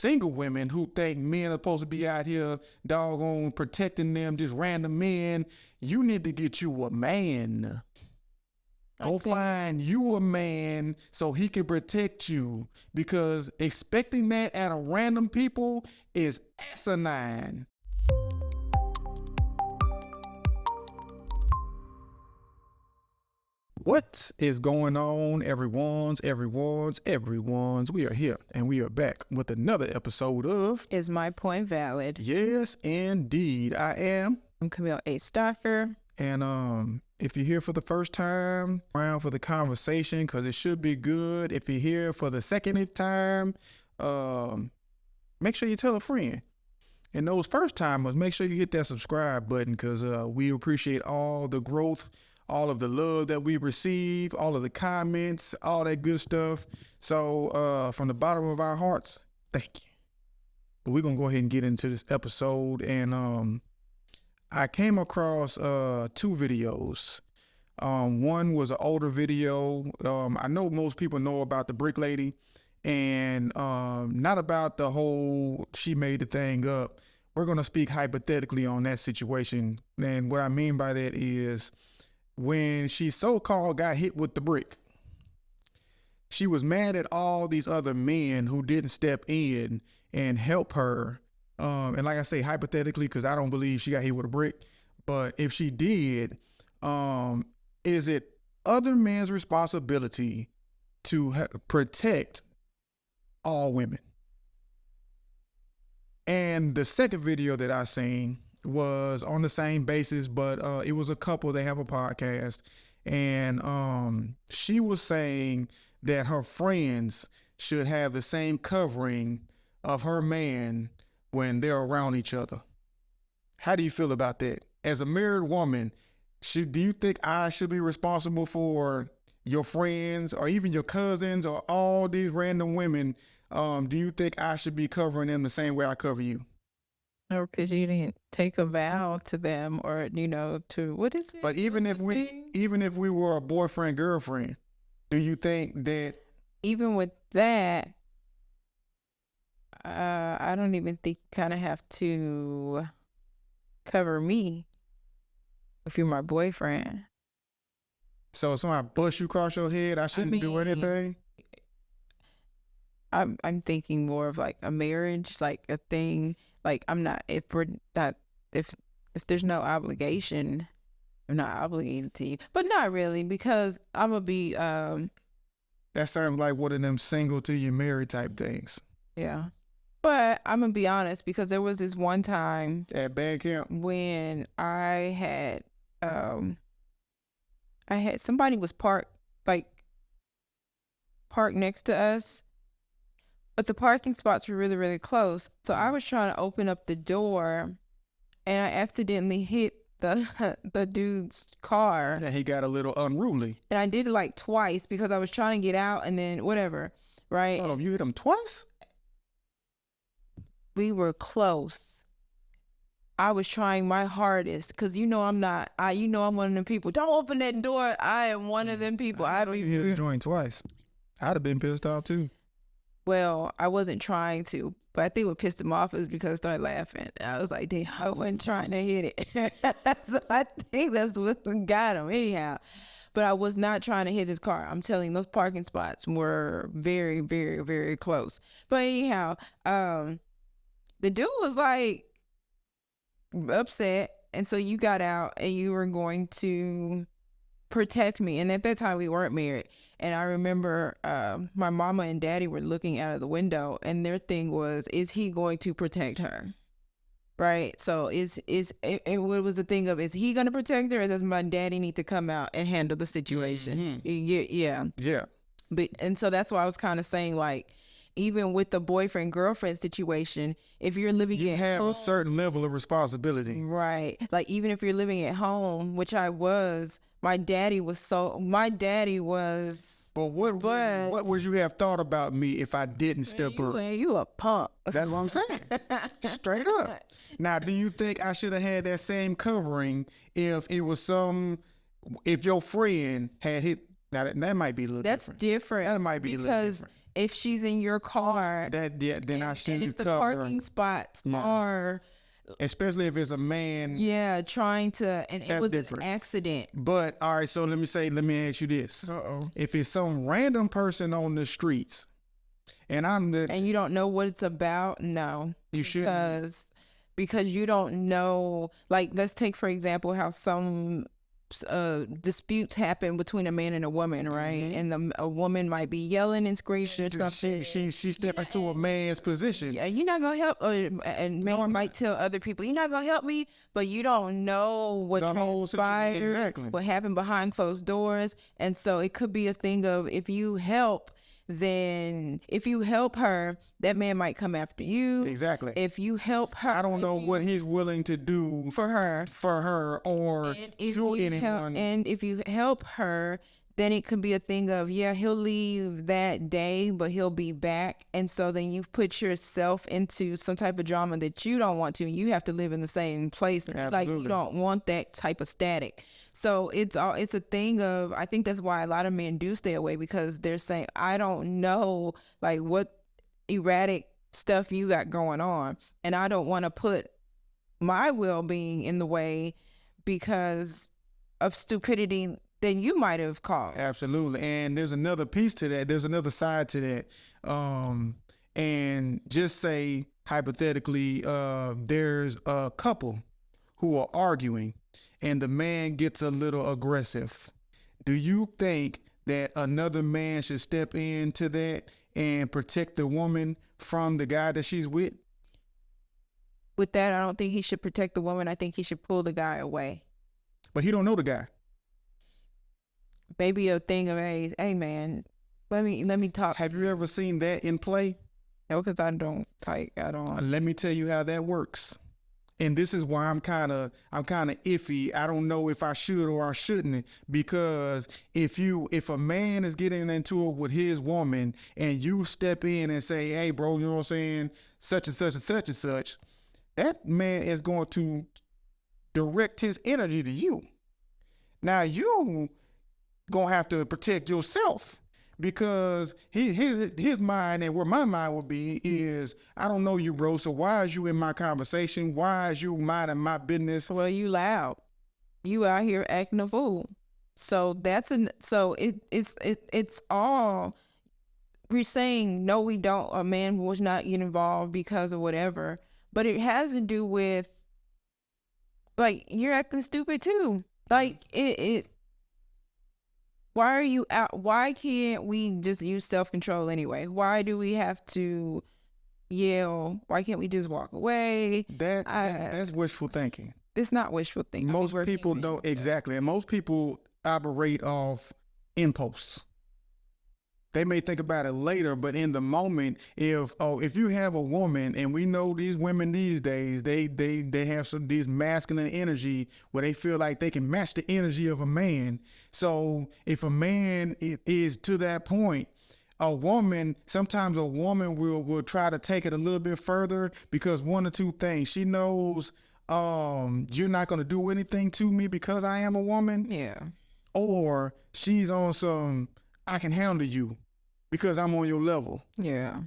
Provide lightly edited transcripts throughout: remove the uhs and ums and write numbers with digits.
single women who think men are supposed to be out here doggone protecting them, just random men. You need to get you a man. Go find you a man so he can protect you, because expecting that out of random people is asinine. What is going on, everyone's? We are here and we are back with another episode of Is My Point Valid? Yes, indeed, I am. I'm Camille A. Stalker. And if you're here for the first time, around for the conversation, because it should be good. If you're here for the second time, make sure you tell a friend. And those first timers, make sure you hit that subscribe button, because we appreciate all the growth, all of the love that we receive, all of the comments, all that good stuff. So from the bottom of our hearts, thank you. But we're going to go ahead and get into this episode. And I came across two videos. One was an older video. I know most people know about the brick lady, and not about the whole she made the thing up. We're going to speak hypothetically on that situation. And what I mean by that is, when she so-called got hit with the brick, she was mad at all these other men who didn't step in and help her. And like I say, hypothetically, because I don't believe she got hit with a brick, but if she did, is it other men's responsibility to protect all women? And the second video that I seen was on the same basis, but it was a couple. They have a podcast, and she was saying that her friends should have the same covering of her man when they're around each other. How do you feel about that? As a married woman, do you think I should be responsible for your friends or even your cousins or all these random women? Do you think I should be covering them the same way I cover you? No, because you didn't take a vow to them, or to what is it? But even if we were a boyfriend girlfriend, do you think that? Even with that, I don't even think you kind of have to cover me if you're my boyfriend. So if somebody bust you across your head, I shouldn't do anything? I'm thinking more of like a marriage, like a thing. Like if there's no obligation, I'm not obligated to you. But not really, because I'm gonna be that sounds like one of them single till you married type things. Yeah. But I'm gonna be honest, because there was this one time at band camp when I had somebody was parked next to us, but the parking spots were really, really close. So I was trying to open up the door, and I accidentally hit the dude's car. And he got a little unruly. And I did it like twice because I was trying to get out, and then whatever, right? Oh, you hit him twice? We were close. I was trying my hardest, because I'm one of them people. Don't open that door. I am one of them people. You hit the joint twice. I'd have been pissed off too. Well, I wasn't trying to, but I think what pissed him off is because I started laughing. And I was like, damn, I wasn't trying to hit it. So I think that's what got him anyhow. But I was not trying to hit his car. I'm telling you, those parking spots were very, very, very close. But anyhow, the dude was like upset. And so you got out and you were going to protect me. And at that time we weren't married. And I remember my mama and daddy were looking out of the window, and their thing was, is he going to protect her? Right? So it was the thing of, is he going to protect her, or does my daddy need to come out and handle the situation? Mm-hmm. Yeah. And so that's why I was kind of saying, like, even with the boyfriend-girlfriend situation, if you're living at home... You have a certain level of responsibility. Right. Like, even if you're living at home, which I was... My daddy was... But what would you have thought about me if I didn't step up? You a punk. That's what I'm saying. Straight up. Now, do you think I should have had that same covering if it was if your friend had hit... Now, that might be a little different. That's different. That might be a little different. if she's in your car, then I and should if the cover. parking spots Yeah. are, especially if it's a man. yeah, trying to, and it That's was different. an accident. But all right, so let me ask you this: if it's some random person on the streets, and and you don't know what it's about, no, you should, because you don't know. Like, let's take for example how some disputes happen between a man and a woman, right? And a woman might be yelling and screaming or something. She stepped into a man's position. Yeah, you're not gonna help, and man might tell other people, "You're not gonna help me," but you don't know what transpired, exactly. what happened behind closed doors, and so it could be a thing of if you help her, that man might come after you. Exactly. If you help her, I don't know what he's willing to do for her, or to anyone. And if you help her, then it could be a thing of, yeah, he'll leave that day, but he'll be back. And so then you've put yourself into some type of drama that you don't want to. You have to live in the same place. Absolutely. Like, you don't want that type of static. So it's a thing of, I think that's why a lot of men do stay away, because they're saying, I don't know, like, what erratic stuff you got going on, and I don't want to put my well-being in the way because of stupidity that you might have caused. Absolutely. And there's another piece to that. There's another side to that. And just say hypothetically, there's a couple who are arguing and the man gets a little aggressive. Do you think that another man should step into that and protect the woman from the guy that she's with? With that, I don't think he should protect the woman. I think he should pull the guy away. But he don't know the guy. Maybe a thing of, hey man, let me talk. Have you ever seen that in play? No, because I don't. Let me tell you how that works. And this is why I'm kind of iffy. I don't know if I should or I shouldn't, because if a man is getting into it with his woman and you step in and say, hey bro, you know what I'm saying, such and such and such and such, that man is going to direct his energy to you. Now you gonna have to protect yourself, because his mind, and where my mind would be is, I don't know you, bro, so why is you in my conversation? Why is you minding my business? Well, you loud. You out here acting a fool. So it's all, we're saying, no, we don't, a man was not get involved because of whatever, but it has to do with, like, you're acting stupid too. Like, why are you out? Why can't we just use self-control anyway? Why do we have to yell? Why can't we just walk away? That's wishful thinking. It's not wishful thinking. Most people don't. Exactly. And most people operate off impulse. They may think about it later, but in the moment, if you have a woman, and we know these women these days, they have this masculine energy where they feel like they can match the energy of a man. So if a man is to that point, sometimes a woman will try to take it a little bit further, because one or two things. She knows you're not going to do anything to me because I am a woman. Yeah. Or she's on some, I can handle you because I'm on your level. Yeah.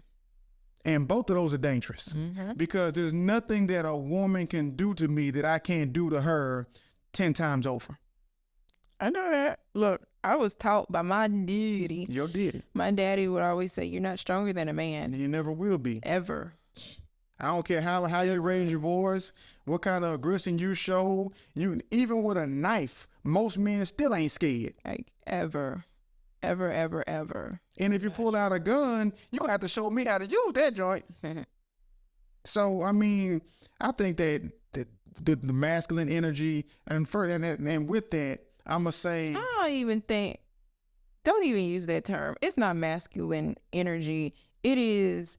And both of those are dangerous, because there's nothing that a woman can do to me that I can't do to her 10 times over. I know that. Look, I was taught by my daddy. Your daddy. My daddy would always say, you're not stronger than a man. You never will be. Ever. I don't care how you raise your voice, what kind of aggression you show. Even with a knife, most men still ain't scared. Like, ever. Ever, ever, ever. And if you pull out a gun, you're going to have to show me how to use that joint. So, I mean, I think that the masculine energy, and with that, I'm going to say, don't even use that term. It's not masculine energy. It's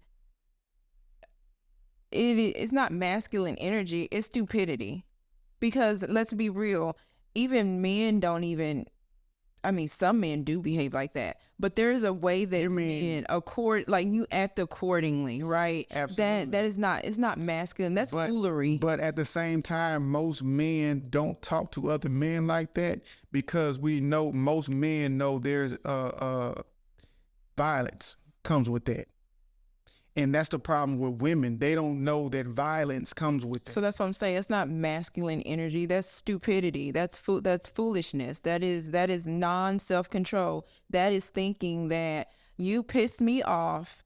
not masculine energy. It's stupidity. Because let's be real, even men some men do behave like that, but there's a way that men you act accordingly, right? Absolutely. It's not masculine. That's foolery. But at the same time, most men don't talk to other men like that, because we know most men know there's violence comes with that. And that's the problem with women. They don't know that violence comes with it. So that's what I'm saying. It's not masculine energy. That's stupidity. That's foolishness. That is non-self-control. That is thinking that you pissed me off,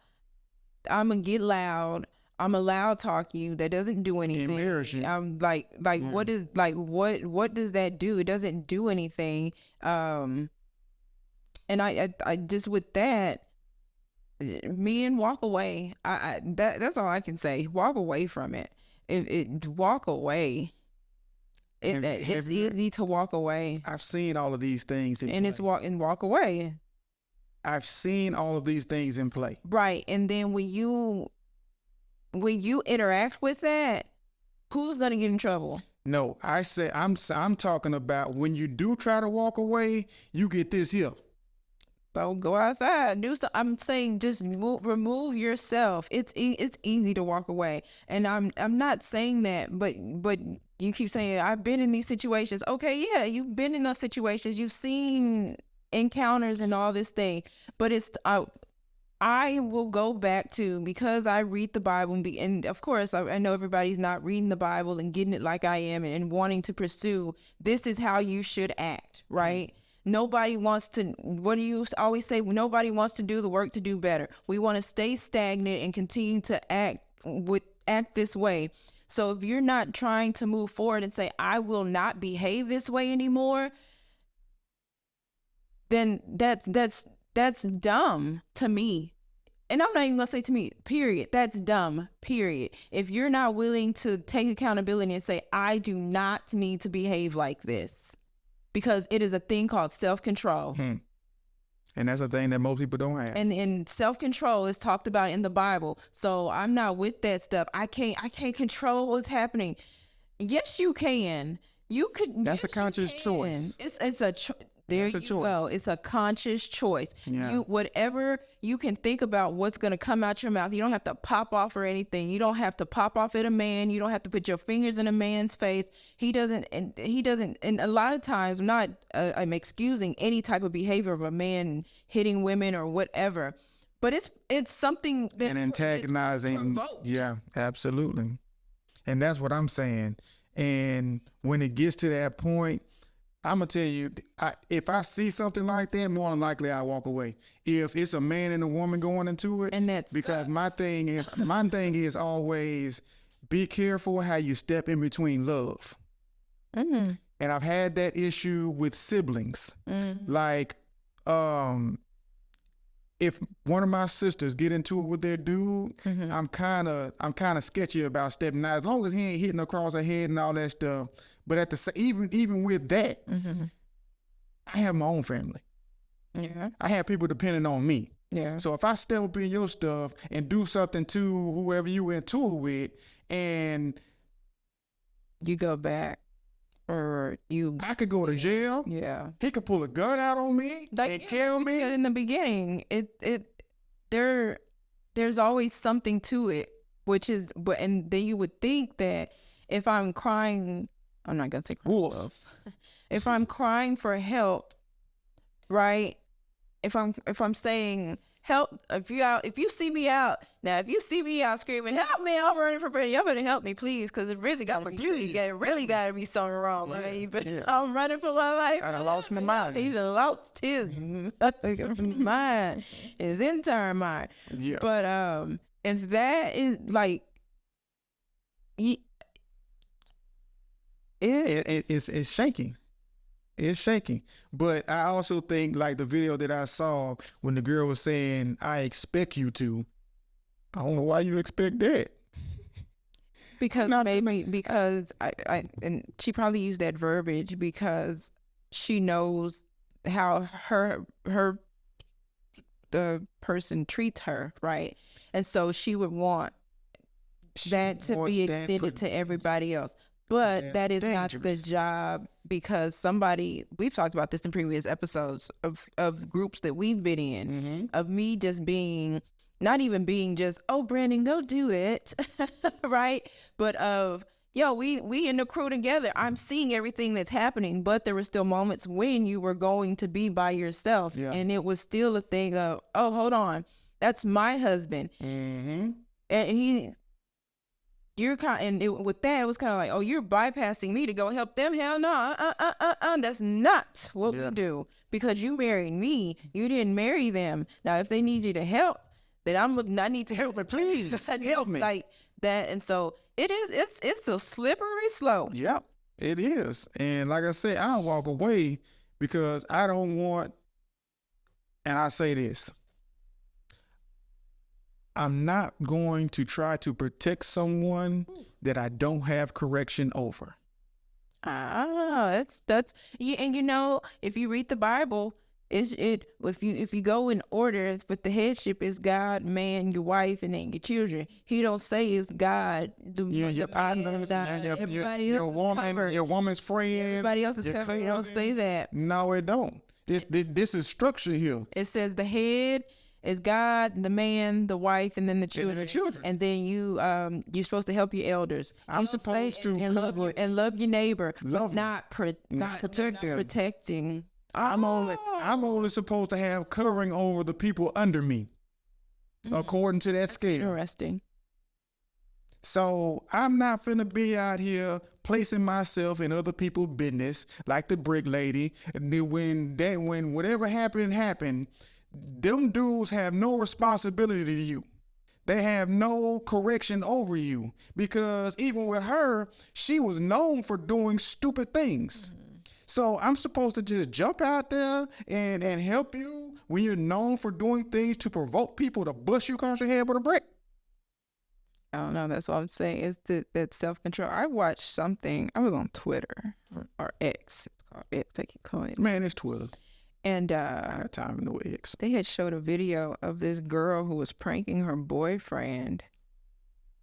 I'm gonna get loud, I'm a loud talk you. That doesn't do anything. Embarrassing. I'm like what is what does that do? It doesn't do anything. And I just with that, men walk away. That's all I can say. Walk away from it. Walk away. It's easy to walk away. I've seen all of these things in and play. It's walk away. I've seen all of these things in play. Right. And then when you interact with that, who's gonna get in trouble? No, I said I'm talking about when you do try to walk away, you get this here. So go outside, do stuff. I'm saying just remove yourself. It's easy to walk away, and I'm not saying that, but you keep saying I've been in these situations. Okay, yeah, you've been in those situations. You've seen encounters and all this thing, but it's I will go back to, because I read the Bible and of course I know everybody's not reading the Bible and getting it like I am and wanting to pursue. This is how you should act, right? Nobody wants to, what do you always say? Nobody wants to do the work to do better. We want to stay stagnant and continue to act this way. So if you're not trying to move forward and say, I will not behave this way anymore, then that's dumb to me. And I'm not even gonna say to me, period. That's dumb, period. If you're not willing to take accountability and say, I do not need to behave like this, because it is a thing called self-control. And that's a thing that most people don't have. And self-control is talked about in the Bible. So I'm not with that stuff. I can't control what's happening. Yes, you can. You could. That's a conscious choice. It's a there you go. It's a conscious choice. Yeah. Whatever you can think about what's going to come out your mouth. You don't have to pop off or anything. You don't have to pop off at a man. You don't have to put your fingers in a man's face. He doesn't. And a lot of times, I'm excusing any type of behavior of a man hitting women or whatever, but it's something that and antagonizing. Yeah, absolutely. And that's what I'm saying. And when it gets to that point, I'm gonna tell you, if I see something like that, more than likely I walk away. If it's a man and a woman going into it, and that's because sucks. my thing is always be careful how you step in between love. Mm-hmm. And I've had that issue with siblings. Mm-hmm. Like, if one of my sisters get into it with their dude, Mm-hmm. I'm kind of sketchy about stepping out. As long as he ain't hitting across her head and all that stuff. But even with that, Mm-hmm. I have my own family. Yeah. I have people depending on me. Yeah. So if I step up in your stuff and do something to whoever you into it with, and You go back, or you. I could go to jail. Yeah. He could pull a gun out on me and kill me. Said in the beginning, there's always something to it, and then you would think that if I'm crying, I'm not gonna say crying. If I'm crying for help, right? If I'm saying help, if you see me out screaming, help me, I'm running for president, y'all better help me, please, because it really gotta be something wrong, right? But I'm running for my life. I done lost my mind. He done lost his mind, his entire mind. Yeah. But if that is like, It's shaking. It's shaking. But I also think, like the video that I saw when the girl was saying, I expect you to. I don't know why you expect that. Because I and she probably used that verbiage because she knows how the person treats her, right? And so she would want that to be extended to everybody else. But that is dangerous. Not the job, because we've talked about this in previous episodes of groups that we've been in, Mm-hmm. of me just being, not even being just, oh, Brandon, go do it, right? But of, yo, we in the crew together. I'm seeing everything that's happening, but there were still moments when you were going to be by yourself. Yeah. And it was still a thing of, oh, hold on. That's my husband. Mm-hmm. And you're kind, and with that, it was kind of like, oh, you're bypassing me to go help them. Hell no, that's not what we do. Because you married me, you didn't marry them. Now, if they need you to help, then I need to help me, please. Help me. Like that, and so it's a slippery slope. Yep, it is. And like I said, I walk away because I don't want. And I say this. I'm not going to try to protect someone that I don't have correction over. That's yeah, and you know, if you read the Bible, if you go in order, with the headship is God, man, your wife, and then your children. He don't say it's God, your partners, everybody else is covered. Your woman's friends, everybody else is covered. It don't say that. No, it don't. This is structure here. It says the head is God, the man, the wife, and then the children. And then you're supposed to help your elders. I'm supposed to love your neighbor, not protect them. Protecting. I'm only supposed to have covering over the people under me, according to that scale. Interesting. So I'm not finna be out here placing myself in other people's business like the brick lady. When whatever happened. Them dudes have no responsibility to you. They have no correction over you, because even with her, she was known for doing stupid things. So I'm supposed to just jump out there and help you when you're known for doing things to provoke people to bust you across your head with a brick? I don't know. That's what I'm saying. It's that self-control. I watched something. I was on Twitter or X. It's called X. I keep calling it. Man, it's Twitter. And I got time to know X. They had showed a video of this girl who was pranking her boyfriend.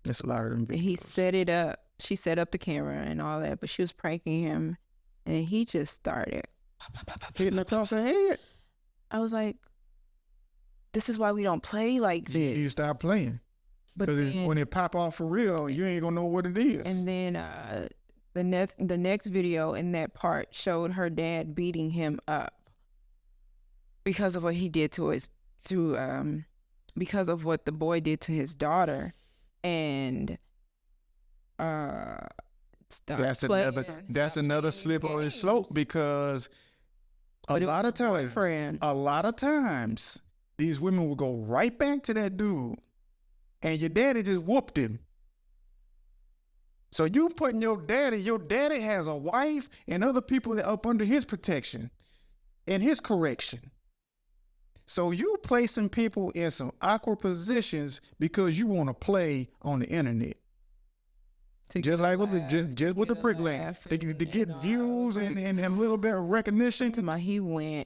That's a lot of them videos. He set it up. She set up the camera and all that, but she was pranking him, and he just started hitting across the head. I was like, "This is why we don't play like this." You stop playing, because when it pop off for real, you ain't gonna know what it is. And then the next video in that part showed her dad beating him up because of what he did because of what the boy did to his daughter. And that's another slippery slope, because a lot of times these women will go right back to that dude, and your daddy just whooped him. So you putting your daddy has a wife and other people that up under his protection and his correction. So you placing people in some awkward positions because you want to play on the internet. Just like with the brick lane, to get views and a little bit of recognition. The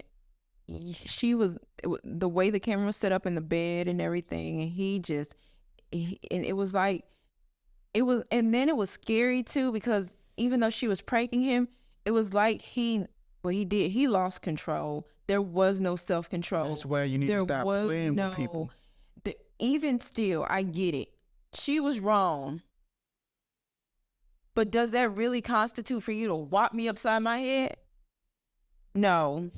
way the camera was set up in the bed and everything, and it was scary too, because even though she was pranking him, it was like he lost control. There was no self-control. That's why you need to stop playing with people. Even still, I get it. She was wrong. But does that really constitute for you to whop me upside my head? No.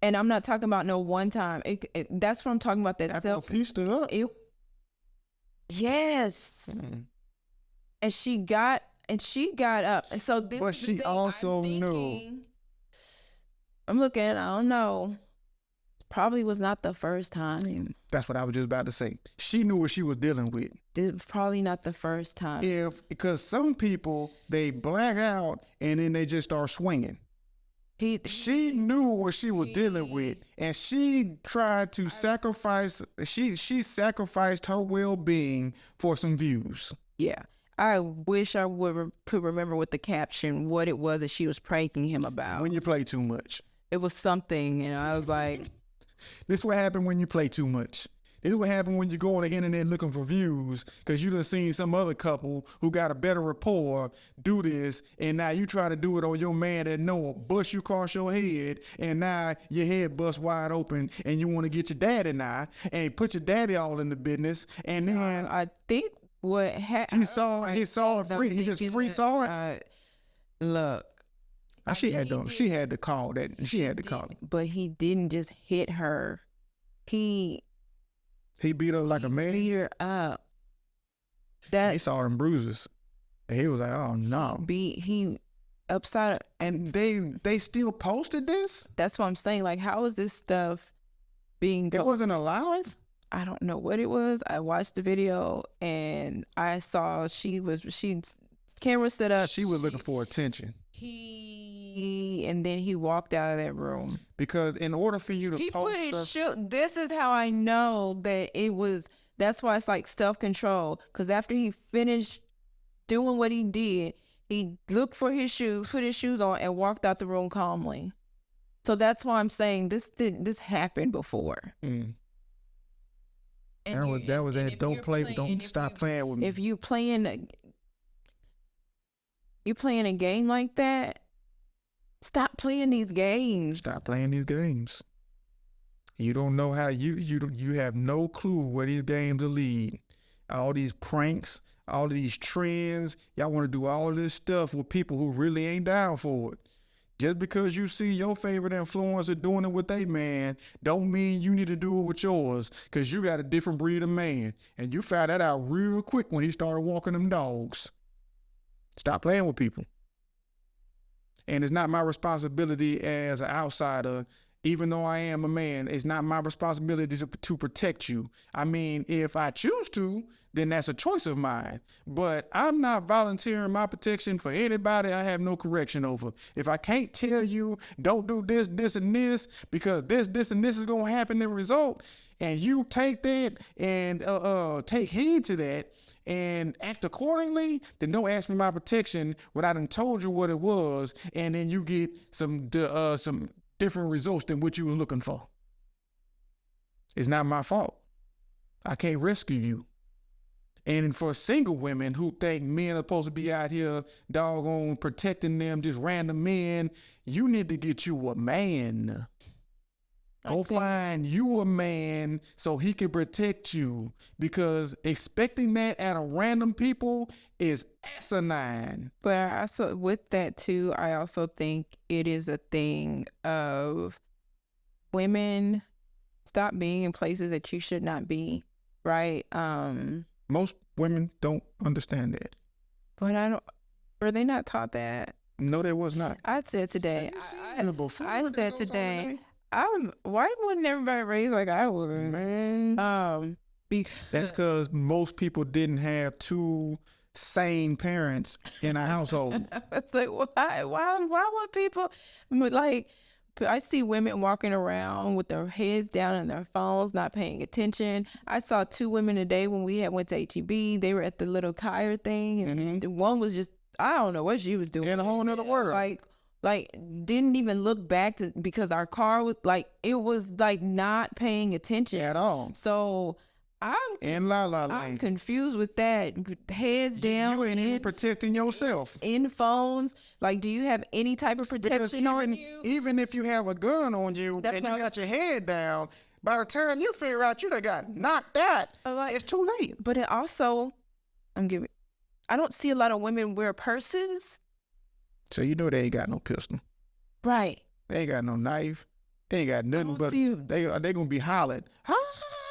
And I'm not talking about no one time. That's what I'm talking about. That self. Pieced it up. Yes. And she got up. And so this. But she also knew. I'm looking. I don't know. Probably was not the first time. That's what I was just about to say. She knew what she was dealing with. This probably not the first time. Because some people, they black out and then they just start swinging. She knew what she was dealing with, and she tried to sacrifice. She sacrificed her well-being for some views. Yeah, I wish I could remember what the caption, what it was that she was pranking him about. When you play too much. It was something, and I was like, "This what happened when you play too much. This is what happened when you go on the internet looking for views because you done seen some other couple who got a better rapport do this, and now you try to do it on your man that know bust you across your head, and now your head bust wide open, and you want to get your daddy now and put your daddy all in the business, and then I think what he saw it free. He just free saw it. Look, She had to call that. She had to call it. But he didn't just hit her. He beat her like a man. Beat her up. He saw them bruises. And he was like, "Oh no!" He upside. And they still posted this. That's what I'm saying. Like, how is this stuff being? It wasn't alive. I don't know what it was. I watched the video and I saw she's camera set up. She was looking for attention. And then he walked out of that room. Because in order for you to post put his shoe. This is how I know that it was. That's why it's like self-control. Because after he finished doing what he did, he looked for his shoes, put his shoes on, and walked out the room calmly. So that's why I'm saying this happened before. Mm. Don't stop playing with me. If you playing a game like that, stop playing these games. Stop playing these games. You don't know how you have no clue where these games will lead. All these pranks, all these trends. Y'all want to do all this stuff with people who really ain't down for it. Just because you see your favorite influencer doing it with their man, don't mean you need to do it with yours, because you got a different breed of man. And you found that out real quick when he started walking them dogs. Stop playing with people. And it's not my responsibility as an outsider, even though I am a man, it's not my responsibility to protect you. I mean, if I choose to, then that's a choice of mine. But I'm not volunteering my protection for anybody I have no correction over. If I can't tell you, don't do this, this, and this, because this, and this is going to happen in result, and you take that and take heed to that and act accordingly, then don't ask for my protection when I done told you what it was, and then you get some different results than what you were looking for. It's not my fault. I can't rescue you. And for single women who think men are supposed to be out here doggone protecting them, just random men, you need to get you a man. Go find you a man so he can protect you, because expecting that out of random people is asinine. But also with that too, I also think it is a thing of women stop being in places that you should not be, right? Most women don't understand that. But were they not taught that? No, they was not. I said today. I said today. Why wasn't everybody raised like I was? Man. Because that's because most people didn't have two sane parents in a household. It's like, why would people, like, I see women walking around with their heads down in their phones, not paying attention. I saw two women today when we went to HEB. They were at the little tire thing, and one was just, I don't know what she was doing. In a whole nother world. Like didn't even look back because our car was like, it was like not paying attention at all. So I'm confused with that. Heads down. You ain't even protecting yourself. In phones. Like, do you have any type of protection on you? Even if you have a gun on you and you got your head down, by the time you figure out you done got knocked out, it's too late. But it also, I don't see a lot of women wear purses. So you know they ain't got no pistol. Right. They ain't got no knife. They ain't got nothing but they gonna be hollered.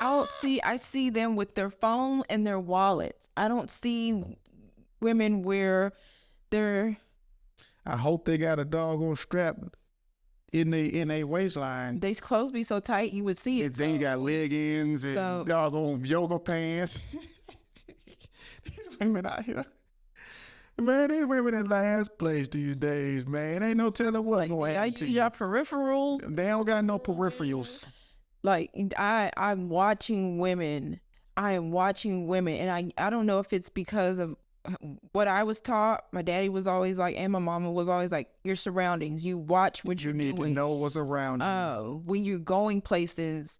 I see them with their phone and their wallets. I don't see women wear their. I hope they got a doggone strap in a waistline. These clothes be so tight you would see it. They got leggings and doggone yoga pants. These women out here. Man, these women in last place these days, man. Ain't no telling what's going to happen to you. Your peripheral. They don't got no peripherals. Like, I'm watching women. And I don't know if it's because of what I was taught. My daddy was always like, and my mama was always like, your surroundings. You watch what you're doing. You need to know what's around you. When you're going places,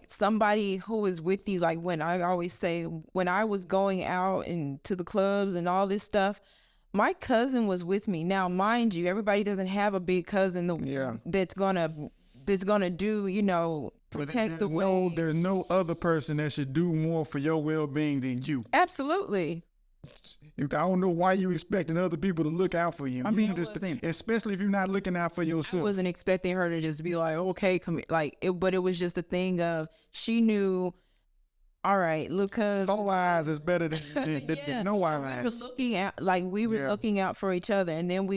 somebody who is with you, like when I always say, when I was going out and to the clubs and all this stuff, my cousin was with me. Now, mind you, everybody doesn't have a big cousin that's gonna do, protect the way. There's no other person that should do more for your well-being than you. Absolutely. I don't know why you expecting other people to look out for you. I mean, especially if you're not looking out for yourself. I wasn't expecting her to just be like, okay, come here. Like, but it was just a thing of, she knew, all right, look, cause 4 eyes is better than no eyes. We were looking out for each other. And then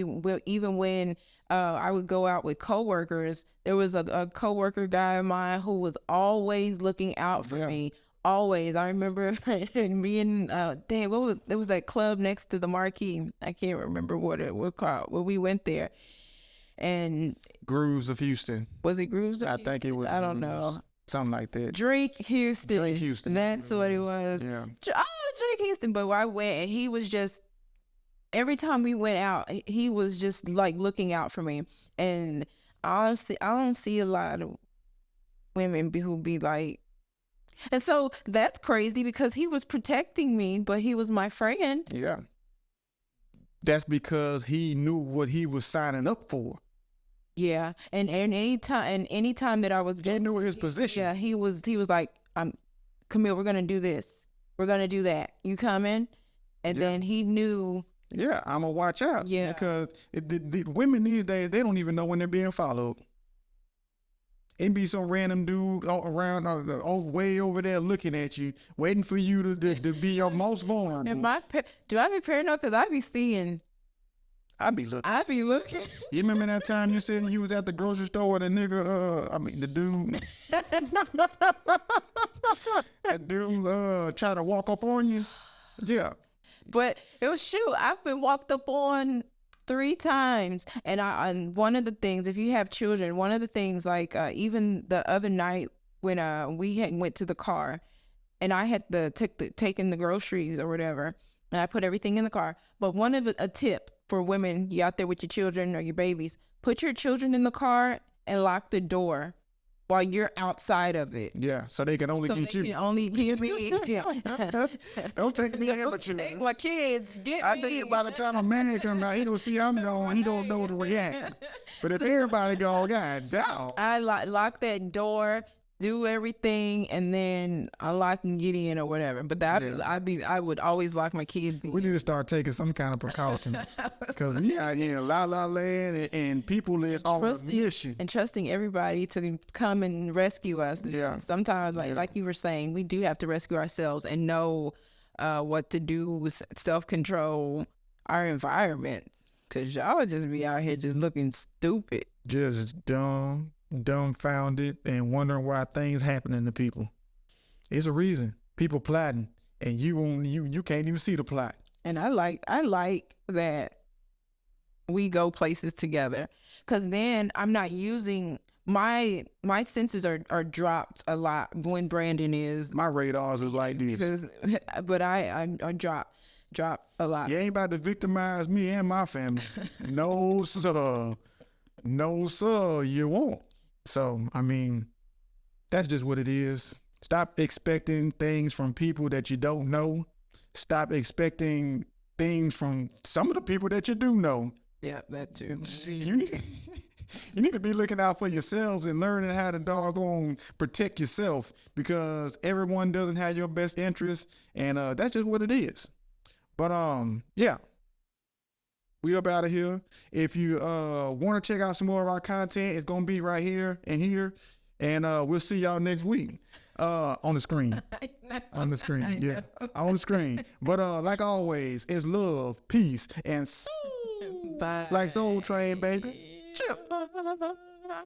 even when I would go out with coworkers, there was a coworker guy of mine who was always looking out for me. Always. I remember me and there was that club next to the Marquee. I can't remember what it was called. Well, we went there, and Grooves of Houston. Was it Grooves of Houston? I think it was. I don't know. Something like that. Drink Houston. Drink Houston. That's what it was. Yeah. Drink Houston. But I went, and he was just, every time we went out, he was just like looking out for me. And honestly, I don't see a lot of women who be like, and so that's crazy because he was protecting me, but he was my friend. Yeah. That's because he knew what he was signing up for. Yeah. And anytime that I was, he knew his position. Yeah. He was like, Camille, we're going to do this. We're going to do that. You coming? And then he knew. Yeah. I'm going to watch out. Yeah. Because the women these days, they don't even know when they're being followed. It'd be some random dude around, way over there looking at you, waiting for you to be your most vulnerable. And do I be paranoid? Because I be seeing. I be looking. You remember that time you said you was at the grocery store and the nigga, the dude, that dude tried to walk up on you? Yeah. But it was I've been walked up on 3 times, and one of the things, if you have children, one of the things, like even the other night when we went to the car, and I had taken the groceries or whatever, and I put everything in the car. But one of a tip for women, you out there with your children or your babies, put your children in the car and lock the door while you're outside of it. Yeah, so they can only get you. Can only get me. Don't take me amateur. Take my kids. I think by the time a man comes out, he don't see I'm going. He don't know to react. But if everybody go, God, down. I lock that door, do everything, and then unlock and get in or whatever. But I would always lock my kids in. We need to start taking some kind of precautions because we out here in la la land and people is on a mission and trusting everybody to come and rescue us. Yeah. Sometimes, like you were saying, we do have to rescue ourselves and know what to do with self-control our environment. Because y'all would just be out here just looking stupid. Just dumbfounded and wondering why things happening to people. It's a reason. People plotting and you can't even see the plot. And I like that we go places together, because then I'm not using my senses are dropped a lot when Brandon is. My radars is like this. But I drop a lot. You ain't about to victimize me and my family. No sir. No sir, you won't. So, that's just what it is. Stop expecting things from people that you don't know. Stop expecting things from some of the people that you do know. Yeah, that too. You need to be looking out for yourselves and learning how to doggone protect yourself, because everyone doesn't have your best interest, and that's just what it is. But yeah. We up out of here. If you want to check out some more of our content, it's going to be right here and here. And we'll see y'all next week on the screen. On the screen. Yeah, on the screen. But like always, it's love, peace, and soul. Bye. Like Soul Train, baby. Chill.